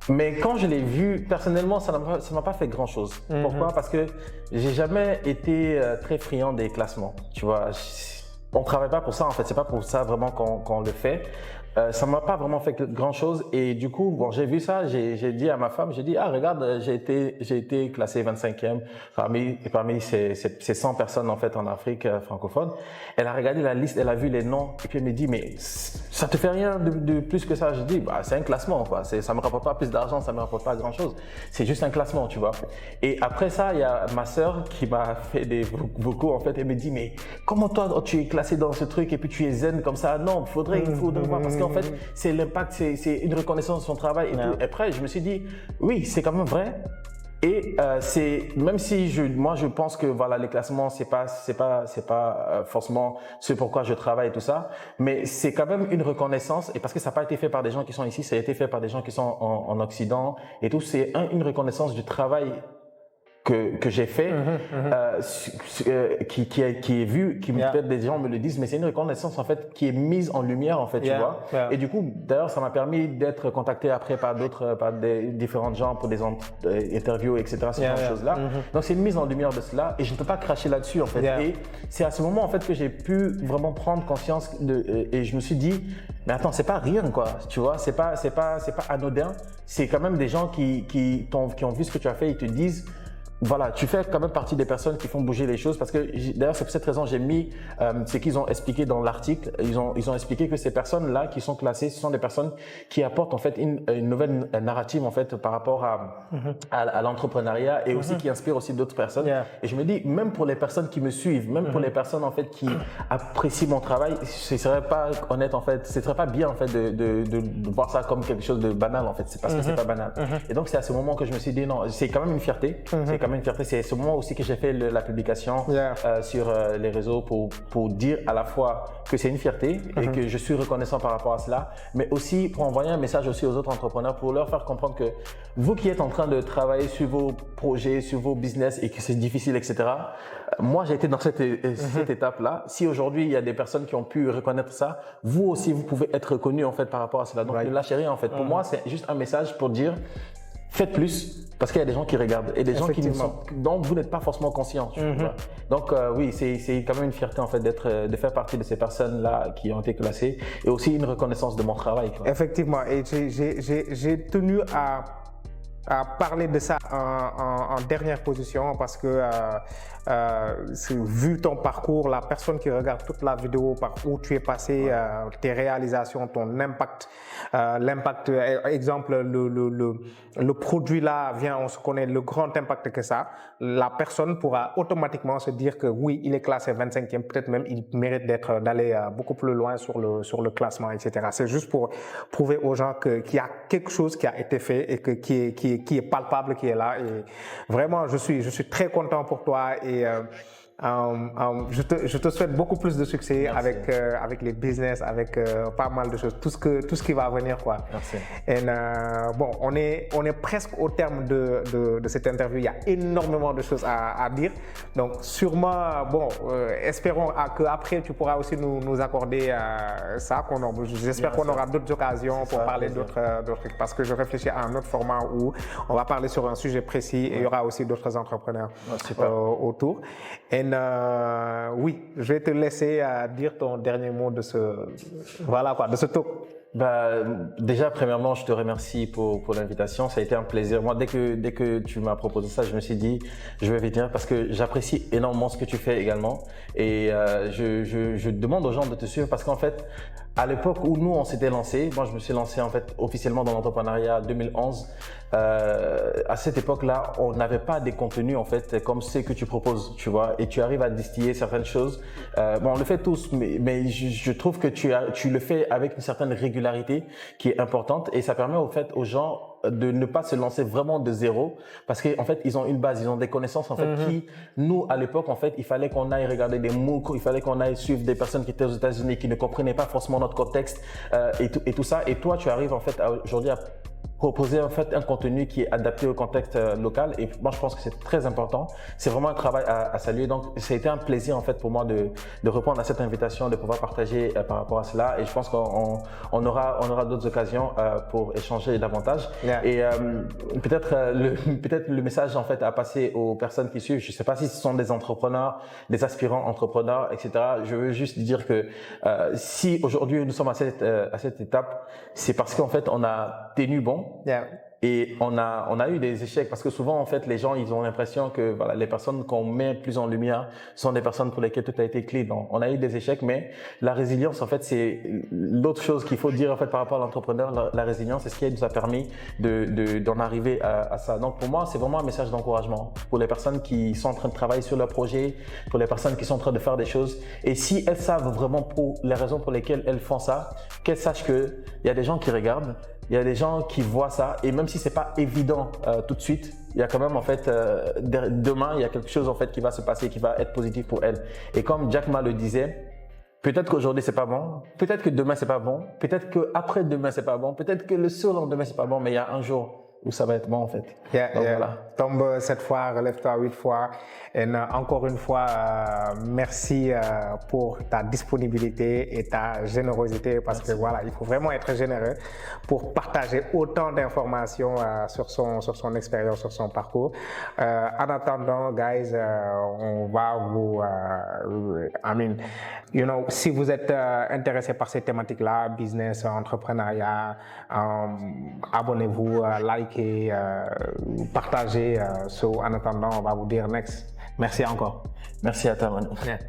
Mais quand je l'ai vu, personnellement, ça m'a pas fait grand-chose. Pourquoi? Parce que j'ai jamais été très friand des classements. Tu vois, on travaille pas pour ça en fait. C'est pas pour ça vraiment qu'on le fait. Ça m'a pas vraiment fait grand-chose et du coup, bon, j'ai vu ça, j'ai dit à ma femme, j'ai dit, ah regarde, j'ai été classé 25e parmi ces 100 personnes en fait en Afrique francophone. Elle a regardé la liste, elle a vu les noms et puis elle me dit, mais ça te fait rien de plus que ça? Je dis, bah c'est un classement quoi, ça me rapporte pas plus d'argent, ça me rapporte pas grand-chose. C'est juste un classement, tu vois. Et après ça, il y a ma sœur qui m'a fait des vocaux en fait, elle me dit, mais comment toi tu es classé dans ce truc et puis tu es zen comme ça? Non, il faudrait voir parce qu'en fait, c'est l'impact, c'est une reconnaissance de son travail et tout. Et après, je me suis dit, oui, c'est quand même vrai. Et même si moi je pense que voilà les classements c'est pas forcément ce pourquoi je travaille et tout ça, mais c'est quand même une reconnaissance et parce que ça n'a pas été fait par des gens qui sont ici, ça a été fait par des gens qui sont en Occident et tout. C'est une reconnaissance du travail que j'ai fait, qui est vu, peut-être des gens me le disent, mais c'est une reconnaissance en fait qui est mise en lumière en fait, tu vois. Et du coup, d'ailleurs, ça m'a permis d'être contacté après par des différents gens pour des interviews, etc. Ce genre de choses-là. Donc c'est une mise en lumière de cela et je ne peux pas cracher là-dessus en fait. Et c'est à ce moment en fait que j'ai pu vraiment prendre conscience et je me suis dit, mais attends, c'est pas rien quoi, tu vois, c'est pas anodin. C'est quand même des gens qui ont vu ce que tu as fait, ils te disent, voilà, tu fais quand même partie des personnes qui font bouger les choses parce que d'ailleurs c'est pour cette raison j'ai mis ce qu'ils ont expliqué dans l'article. Ils ont expliqué que ces personnes-là qui sont classées, ce sont des personnes qui apportent en fait une nouvelle narrative en fait par rapport à l'entrepreneuriat et aussi qui inspirent aussi d'autres personnes. Et je me dis même pour les personnes qui me suivent, même pour les personnes en fait qui apprécient mon travail, ce serait pas honnête en fait, ce serait pas bien en fait de voir ça comme quelque chose de banal en fait. C'est parce que c'est pas banal. Et donc c'est à ce moment que je me suis dit non, c'est quand même une fierté. C'est quand même une fierté. C'est ce moment aussi que j'ai fait la publication sur les réseaux pour dire à la fois que c'est une fierté et que je suis reconnaissant par rapport à cela, mais aussi pour envoyer un message aussi aux autres entrepreneurs pour leur faire comprendre que vous qui êtes en train de travailler sur vos projets, sur vos business et que c'est difficile, etc. Moi, j'ai été dans cette étape-là. Si aujourd'hui, il y a des personnes qui ont pu reconnaître ça, vous aussi, vous pouvez être reconnu en fait par rapport à cela. Donc, ne lâchez rien en fait. Pour moi, c'est juste un message pour dire faites plus parce qu'il y a des gens qui regardent et des gens dont vous n'êtes pas forcément conscient. Donc oui, c'est quand même une fierté en fait de faire partie de ces personnes-là qui ont été classées et aussi une reconnaissance de mon travail. Effectivement, et j'ai tenu à parler de ça en dernière position parce que vu ton parcours, la personne qui regarde toute la vidéo, par où tu es passé, tes réalisations, ton impact, l'impact, exemple, le produit là vient, on se connaît le grand impact que ça, la personne pourra automatiquement se dire que oui, il est classé 25e, peut-être même il mérite d'aller beaucoup plus loin sur le classement, etc. C'est juste pour prouver aux gens qu'il y a quelque chose qui a été fait et qui est palpable, qui est là. Et vraiment, je suis très content pour toi et je te souhaite beaucoup plus de succès avec les business, avec pas mal de choses, tout ce qui va venir, quoi. Merci. Et bon, on est presque au terme de cette interview. Il y a énormément de choses à dire. Donc sûrement, bon, espérons qu'après tu pourras aussi nous accorder ça. J'espère qu'on aura d'autres occasions pour parler d'autres trucs, parce que je réfléchis à un autre format où on va parler sur un sujet précis et il y aura aussi d'autres entrepreneurs autour. Et oui, je vais te laisser dire ton dernier mot de ce talk. Déjà, premièrement, je te remercie pour l'invitation. Ça a été un plaisir. Moi, dès que tu m'as proposé ça, je me suis dit, je vais venir parce que j'apprécie énormément ce que tu fais également. Et je demande aux gens de te suivre parce qu'en fait, à l'époque où nous on s'était lancé, moi je me suis lancé en fait officiellement dans l'entrepreneuriat en 2011. À cette époque-là, on n'avait pas des contenus en fait comme ceux que tu proposes, tu vois, et tu arrives à distiller certaines choses. Bon, on le fait tous, mais je trouve que tu le fais avec une certaine régularité qui est importante et ça permet au fait aux gens de ne pas se lancer vraiment de zéro parce qu'en fait ils ont une base, ils ont des connaissances en fait qui, nous à l'époque en fait il fallait qu'on aille regarder des MOOC, il fallait qu'on aille suivre des personnes qui étaient aux États-Unis qui ne comprenaient pas forcément notre contexte et tout ça, et toi tu arrives en fait aujourd'hui à proposer en fait un contenu qui est adapté au contexte local et moi je pense que c'est très important. C'est vraiment un travail à saluer. Donc ça a été un plaisir en fait pour moi de répondre à cette invitation, de pouvoir partager par rapport à cela et je pense qu'on aura d'autres occasions pour échanger davantage. Et peut-être le message en fait à passer aux personnes qui suivent, je sais pas si ce sont des entrepreneurs, des aspirants entrepreneurs, etc. Je veux juste dire que si aujourd'hui nous sommes à cette étape, c'est parce qu'en fait on a tenu bon. Et on a eu des échecs parce que souvent en fait les gens ils ont l'impression que voilà, les personnes qu'on met plus en lumière sont des personnes pour lesquelles tout a été clé. Donc on a eu des échecs, mais la résilience en fait c'est l'autre chose qu'il faut dire en fait par rapport à l'entrepreneur. La résilience c'est ce qui nous a permis d'en arriver à ça. Donc pour moi c'est vraiment un message d'encouragement pour les personnes qui sont en train de travailler sur leur projet, pour les personnes qui sont en train de faire des choses. Et si elles savent vraiment pour les raisons pour lesquelles elles font ça, qu'elles sachent que il y a des gens qui regardent. Il y a des gens qui voient ça et même si c'est pas évident tout de suite, il y a quand même en fait demain il y a quelque chose en fait qui va se passer, qui va être positif pour elle. Et comme Jack Ma le disait, peut-être qu'aujourd'hui c'est pas bon, peut-être que demain c'est pas bon, peut-être que après demain c'est pas bon, peut-être que le surlendemain c'est pas bon, mais il y a un jour où ça va être bon en fait. Donc, voilà. Tombe 7 fois, relève-toi 8 fois. Et encore une fois, merci pour ta disponibilité et ta générosité parce que voilà, il faut vraiment être généreux pour partager autant d'informations sur son expérience, sur son parcours. En attendant, guys, on va vous, si vous êtes intéressé par ces thématiques-là, business, entrepreneuriat, abonnez-vous, likez, partagez So, en attendant, on va vous dire next. Merci encore. Merci à toi, Manu. Yeah.